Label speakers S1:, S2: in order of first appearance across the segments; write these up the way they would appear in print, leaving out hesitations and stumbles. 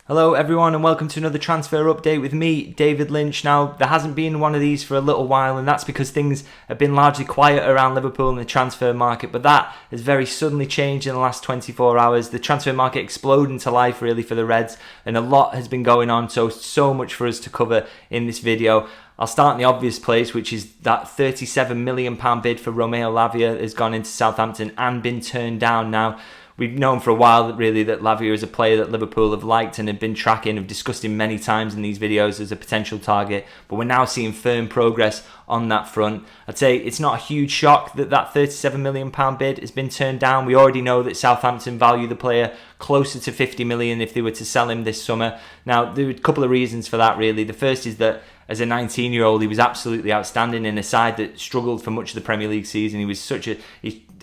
S1: Hello everyone and welcome to another transfer update with me, David Lynch. Now, there hasn't been one of these for a little while, and that's because things have been largely quiet around Liverpool in the transfer market, but that has very suddenly changed in the last 24 hours. The transfer market exploded into life really for the Reds, and a lot has been going on, so much for us to cover in this video. I'll start in the obvious place, which is that £37 million bid for Romeo Lavia has gone into Southampton and been turned down. Now, we've known for a while that really that Lavia is a player that Liverpool have liked and have been tracking, have discussed him many times in these videos as a potential target, but we're now seeing firm progress on that front. I'd say it's not a huge shock that that £37 million bid has been turned down. We already know that Southampton value the player closer to 50 million if they were to sell him this summer. Now, there are a couple of reasons for that really. The first is that as a 19-year-old, he was absolutely outstanding in a side that struggled for much of the Premier League season. He was such a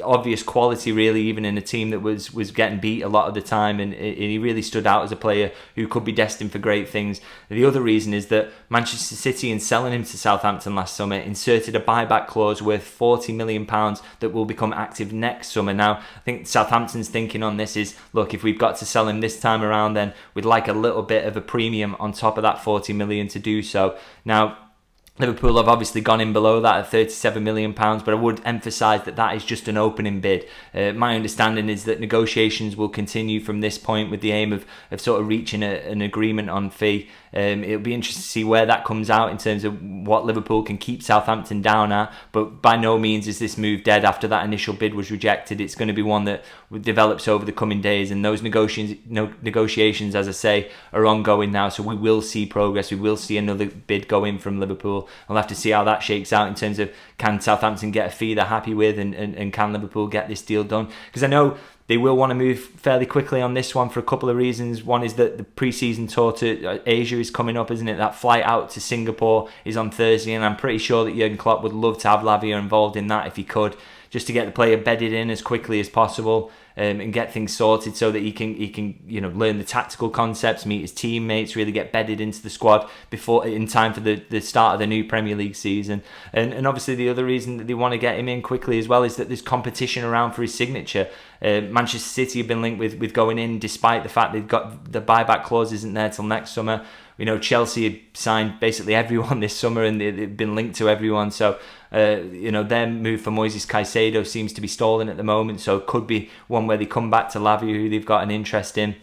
S1: obvious quality, really, even in a team that was getting beat a lot of the time, and he really stood out as a player who could be destined for great things. The other reason is that Manchester City, in selling him to Southampton last summer, inserted a buyback clause worth £40 million that will become active next summer. Now, I think Southampton's thinking on this is, look, if we've got to sell him this time around, then we'd like a little bit of a premium on top of that £40 million to do so. Now, Liverpool have obviously gone in below that at £37 million, but I would emphasise that that is just an opening bid. My understanding is that negotiations will continue from this point with the aim of sort of reaching an agreement on fee. It'll be interesting to see where that comes out in terms of what Liverpool can keep Southampton down at, but by no means is this move dead after that initial bid was rejected. It's going to be one that develops over the coming days, and those negotiations, as I say, are ongoing now, so we will see progress. We will see another bid go in from Liverpool. We'll have to see how that shakes out in terms of, can Southampton get a fee they're happy with, and can Liverpool get this deal done? Because I know they will want to move fairly quickly on this one for a couple of reasons. One is that the pre-season tour to Asia is coming up, isn't it? That flight out to Singapore is on Thursday, and I'm pretty sure that Jurgen Klopp would love to have Lavia involved in that if he could, just to get the player bedded in as quickly as possible, and get things sorted so that he can learn the tactical concepts, meet his teammates, really get bedded into the squad in time for the start of the new Premier League season. And obviously the other reason that they want to get him in quickly as well is that there's competition around for his signature. Manchester City have been linked with going in, despite the fact they've got the buyback clause isn't there till next summer. Chelsea had signed basically everyone this summer, and they've been linked to everyone. So, their move for Moises Caicedo seems to be stalling at the moment. So it could be one where they come back to Lavia, who they've got an interest in.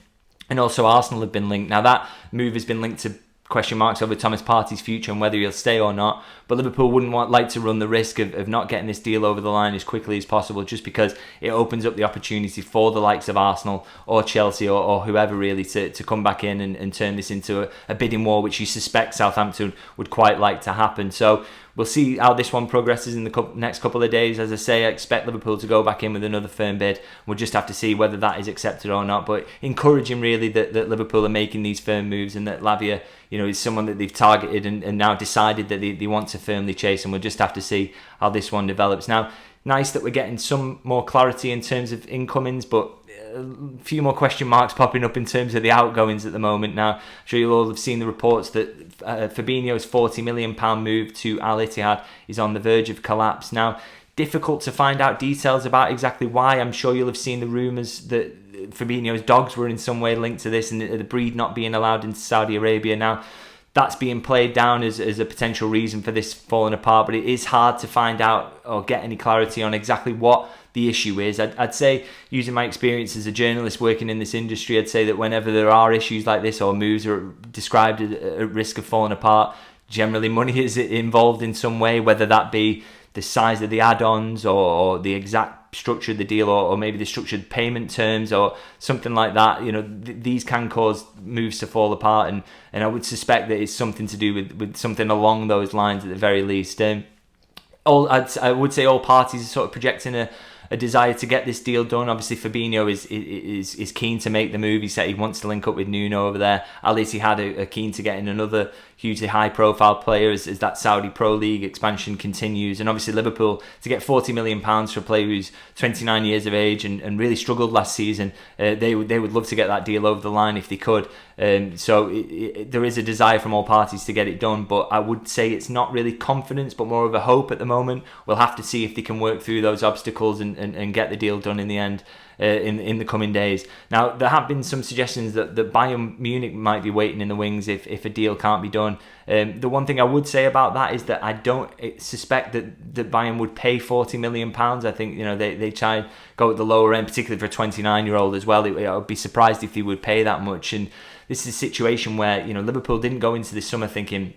S1: And also Arsenal have been linked. Now, that move has been linked to question marks over Thomas Partey's future and whether he'll stay or not, but Liverpool wouldn't like to run the risk of not getting this deal over the line as quickly as possible, just because it opens up the opportunity for the likes of Arsenal or Chelsea or whoever really to come back in and turn this into a bidding war, which you suspect Southampton would quite like to happen. So we'll see how this one progresses in the next couple of days. As I say, I expect Liverpool to go back in with another firm bid. We'll just have to see whether that is accepted or not. But encouraging really that Liverpool are making these firm moves, and that Lavia, is someone that they've targeted and now decided that they want to firmly chase. And we'll just have to see how this one develops. Now, nice that we're getting some more clarity in terms of incomings, but a few more question marks popping up in terms of the outgoings at the moment. Now, I'm sure you'll all have seen the reports that Fabinho's £40 million move to Ittihad is on the verge of collapse. Now, difficult to find out details about exactly why. I'm sure you'll have seen the rumours that Fabinho's dogs were in some way linked to this, and the breed not being allowed into Saudi Arabia. Now, that's being played down as a potential reason for this falling apart, but it is hard to find out or get any clarity on exactly what the issue is. I'd say, using my experience as a journalist working in this industry, I'd say that whenever there are issues like this or moves are described at risk of falling apart, generally money is involved in some way, whether that be the size of the add-ons or the exact structure of the deal, or maybe the structured payment terms or something like that. These can cause moves to fall apart, and I would suspect that it's something to do with something along those lines at the very least. I would say all parties are sort of projecting a desire to get this deal done. Obviously, Fabinho is keen to make the move. He said he wants to link up with Nuno over there. Ittihad are keen to get in another hugely high-profile player as that Saudi Pro League expansion continues. And obviously, Liverpool, to get £40 million for a player who's 29 years of age and really struggled last season, they would love to get that deal over the line if they could. So there is a desire from all parties to get it done, but I would say it's not really confidence, but more of a hope at the moment. We'll have to see if they can work through those obstacles and get the deal done in the end. In the coming days. Now, there have been some suggestions that Bayern Munich might be waiting in the wings if a deal can't be done. The one thing I would say about that is that I don't suspect that Bayern would pay £40 million. I think they try and go at the lower end, particularly for a 29-year-old as well. I would be surprised if they would pay that much. And this is a situation where Liverpool didn't go into this summer thinking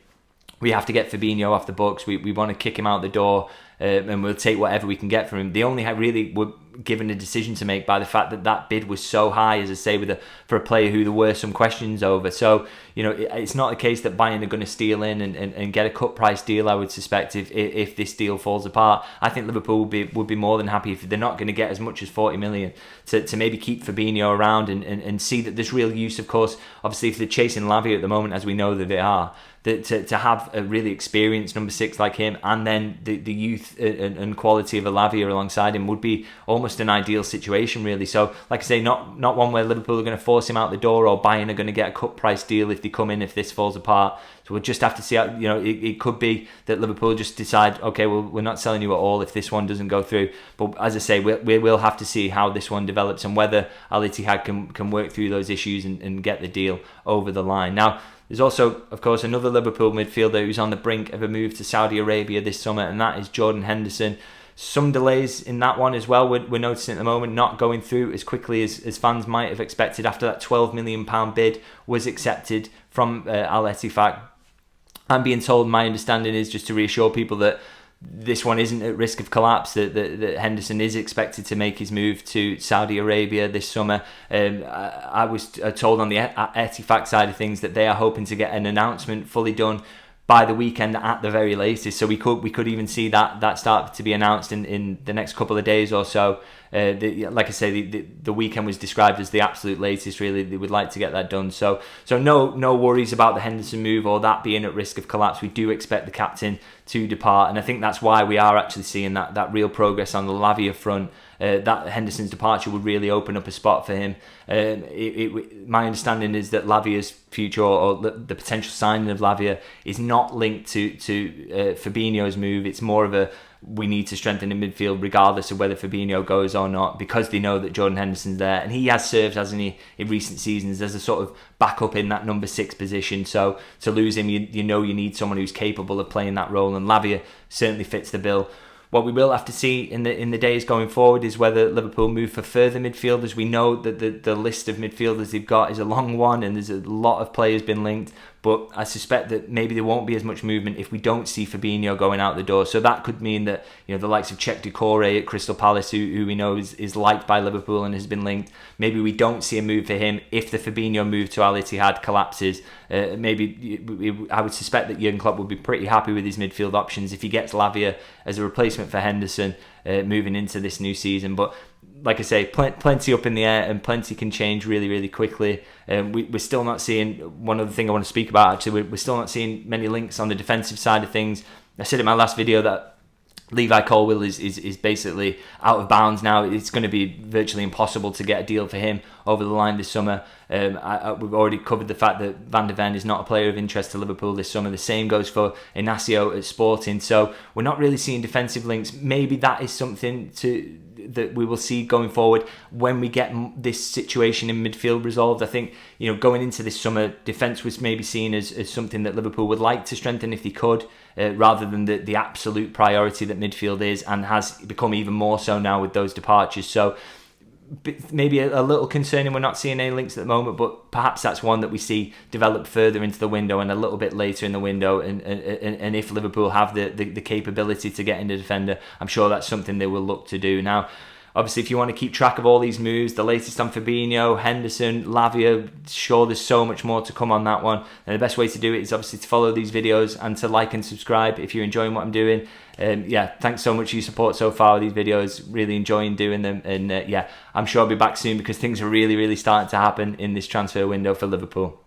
S1: we have to get Fabinho off the books. We want to kick him out the door. And we'll take whatever we can get from him. They only really were given a decision to make by the fact that bid was so high, as I say, for a player who there were some questions over. So, it's not a case that Bayern are going to steal in and get a cut price deal, I would suspect, if this deal falls apart. I think Liverpool would be more than happy if they're not going to get as much as 40 million to maybe keep Fabinho around and see that there's real use, of course. Obviously, if they're chasing Lavia at the moment, as we know that they are, to have a really experienced number 6 like him, and then the youth and quality of a Lavia alongside him would be almost an ideal situation, really. So, like I say, not one where Liverpool are going to force him out the door or Bayern are going to get a cut price deal if they come in, if this falls apart. So we'll just have to see how, it could be that Liverpool just decide, okay, well, we're not selling you at all if this one doesn't go through. But as I say, we will have to see how this one develops and whether Ittihad can work through those issues and get the deal over the line. Now, there's also, of course, another Liverpool midfielder who's on the brink of a move to Saudi Arabia this summer, and that is Jordan Henderson. Some delays in that one as well, we're noticing at the moment, not going through as quickly as fans might have expected after that £12 million bid was accepted from Al Ettifaq. I'm being told, my understanding is, just to reassure people, that this one isn't at risk of collapse, that Henderson is expected to make his move to Saudi Arabia this summer. I was told on the Ettifaq side of things that they are hoping to get an announcement fully done by the weekend at the very latest. So we could even see that start to be announced in the next couple of days or so. Like I say, the weekend was described as the absolute latest. Really, they would like to get that done. So no worries about the Henderson move or that being at risk of collapse. We do expect the captain to depart, and I think that's why we are actually seeing that real progress on the Lavia front. That Henderson's departure would really open up a spot for him. My understanding is that Lavia's future or the potential signing of Lavia is not linked to Fabinho's move. It's more of a, we need to strengthen the midfield regardless of whether Fabinho goes or not, because they know that Jordan Henderson's there, and he has served, hasn't he, in recent seasons as a sort of backup in that number 6 position. So to lose him, you need someone who's capable of playing that role, and Lavia certainly fits the bill. What we will have to see in the days going forward is whether Liverpool move for further midfielders. We know that the list of midfielders they've got is a long one, and there's a lot of players been linked. But I suspect that maybe there won't be as much movement if we don't see Fabinho going out the door. So that could mean that the likes of Czech Doucouré at Crystal Palace, who we know is liked by Liverpool and has been linked, maybe we don't see a move for him if the Fabinho move to Al Ittihad collapses. Maybe I would suspect that Jurgen Klopp would be pretty happy with his midfield options if he gets Lavia as a replacement for Henderson moving into this new season. But like I say, plenty up in the air, and plenty can change really, really quickly. We're still not seeing, one other thing I want to speak about actually, we're still not seeing many links on the defensive side of things. I said in my last video that Levi Colwill is basically out of bounds now. It's going to be virtually impossible to get a deal for him over the line this summer. We've already covered the fact that Van de Ven is not a player of interest to Liverpool this summer. The same goes for Inacio at Sporting. So we're not really seeing defensive links. Maybe that is something that we will see going forward when we get this situation in midfield resolved. I think going into this summer, defence was maybe seen as something that Liverpool would like to strengthen if they could, rather than the absolute priority that midfield is, and has become even more so now with those departures. So maybe a little concerning we're not seeing any links at the moment, but perhaps that's one that we see develop further into the window and a little bit later in the window, and if Liverpool have the capability to get in the defender, I'm sure that's something they will look to do. Now, obviously, if you want to keep track of all these moves, the latest on Fabinho, Henderson, Lavia, sure, there's so much more to come on that one. And the best way to do it is obviously to follow these videos and to like and subscribe if you're enjoying what I'm doing. Thanks so much for your support so far with these videos. Really enjoying doing them. And I'm sure I'll be back soon because things are really, really starting to happen in this transfer window for Liverpool.